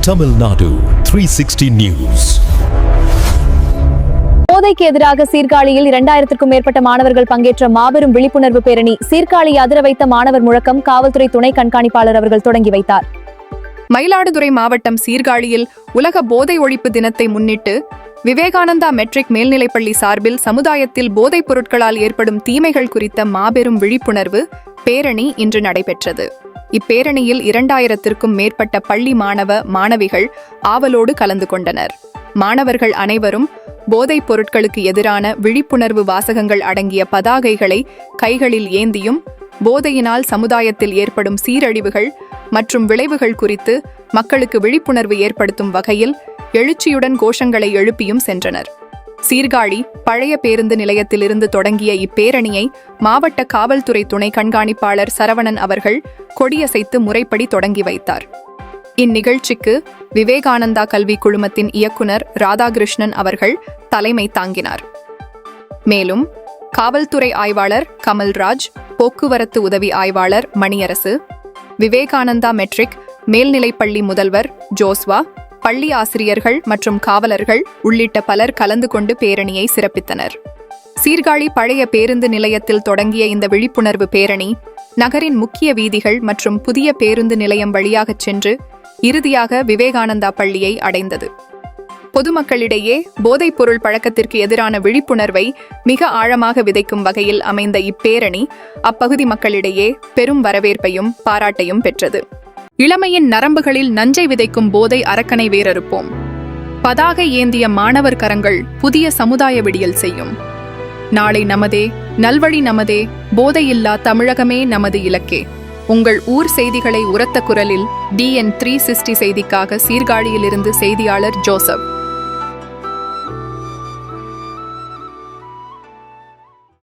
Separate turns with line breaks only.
Tamil Nadu 360 News.
போதைக்கு எதிராக சீர்காழியில் 2000க்கும் மேற்பட்ட மாணவர்கள் பங்கேற்ற மாபெரும் விழிப்புணர்வு பேரணி. சீர்காழி அதிர வைத்த மாணவர் முழக்கம் காவல்துறை துணை கண்காணிப்பாளர் அவர்கள் தொடங்கி வைத்தார்.
மயிலாடுதுறை மாவட்டம் சீர்காழியில் உலக போதை ஒழிப்பு தினத்தை முன்னிட்டு விவேகானந்தா மெட்ரிக் மேல்நிலைப்பள்ளி சார்பில் சமுதாயத்தில் போதைப் பொருட்களால் ஏற்படும் தீமைகள் குறித்த மாபெரும் விழிப்புணர்வு பேரணி இன்று நடைபெற்றது. இப்பேரணியில் 2000க்கும் மேற்பட்ட பள்ளி மாணவ மாணவிகள் ஆவலோடு கலந்து கொண்டனர். மாணவர்கள் அனைவரும் போதைப் பொருட்களுக்கு எதிரான விழிப்புணர்வு வாசகங்கள் அடங்கிய பதாகைகளை கைகளில் ஏந்தியும் போதையினால் சமுதாயத்தில் ஏற்படும் சீரழிவுகள் மற்றும் விளைவுகள் குறித்து மக்களுக்கு விழிப்புணர்வு ஏற்படுத்தும் வகையில் எழுச்சியுடன் கோஷங்களை எழுப்பியும் சென்றனர். சீர்காழி பழைய பேருந்து நிலையத்திலிருந்து தொடங்கிய இப்பேரணியை மாவட்ட காவல்துறை துணை கண்காணிப்பாளர் சரவணன் அவர்கள் கொடியசைத்து முறைப்படி தொடங்கி வைத்தார். இந்நிகழ்ச்சிக்கு விவேகானந்தா கல்வி குழுமத்தின் இயக்குனர் ராதாகிருஷ்ணன் அவர்கள் தலைமை தாங்கினார். மேலும் காவல்துறை ஆய்வாளர் கமல்ராஜ், போக்குவரத்து உதவி ஆய்வாளர் மணியரசு, விவேகானந்தா மெட்ரிக் மேல்நிலைப்பள்ளி முதல்வர் ஜோஸ்வா, பள்ளி ஆசிரியர்கள் மற்றும் காவலர்கள் உள்ளிட்ட பலர் கலந்து கொண்டு பேரணியை சிறப்பித்தனர். சீர்காழி பழைய பேருந்து நிலையத்தில் தொடங்கிய இந்த விழிப்புணர்வு பேரணி நகரின் முக்கிய வீதிகள் மற்றும் புதிய பேருந்து நிலையம் வழியாகச் சென்று இறுதியாக விவேகானந்தா பள்ளியை அடைந்தது. பொதுமக்களிடையே போதைப் பொருள் பழக்கத்திற்கு எதிரான விழிப்புணர்வை மிக ஆழமாக விதைக்கும் வகையில் அமைந்த இப்பேரணி அப்பகுதி மக்களிடையே பெரும் வரவேற்பையும் பாராட்டையும் பெற்றது. இளமையின் நரம்புகளில் நஞ்சை விதைக்கும் போதை அரக்கனை வேரறுப்போம். பதாகை ஏந்திய மாணவர் கரங்கள் புதிய சமுதாய விடியல் செய்யும். நாளை நமதே, நல்வழி நமதே, போதையில்லா தமிழகமே நமது இலக்கே. உங்கள் ஊர் செய்திகளை உரத்த குரலில் DN 360 செய்திக்காக சீர்காழியிலிருந்து செய்தியாளர் ஜோசப்.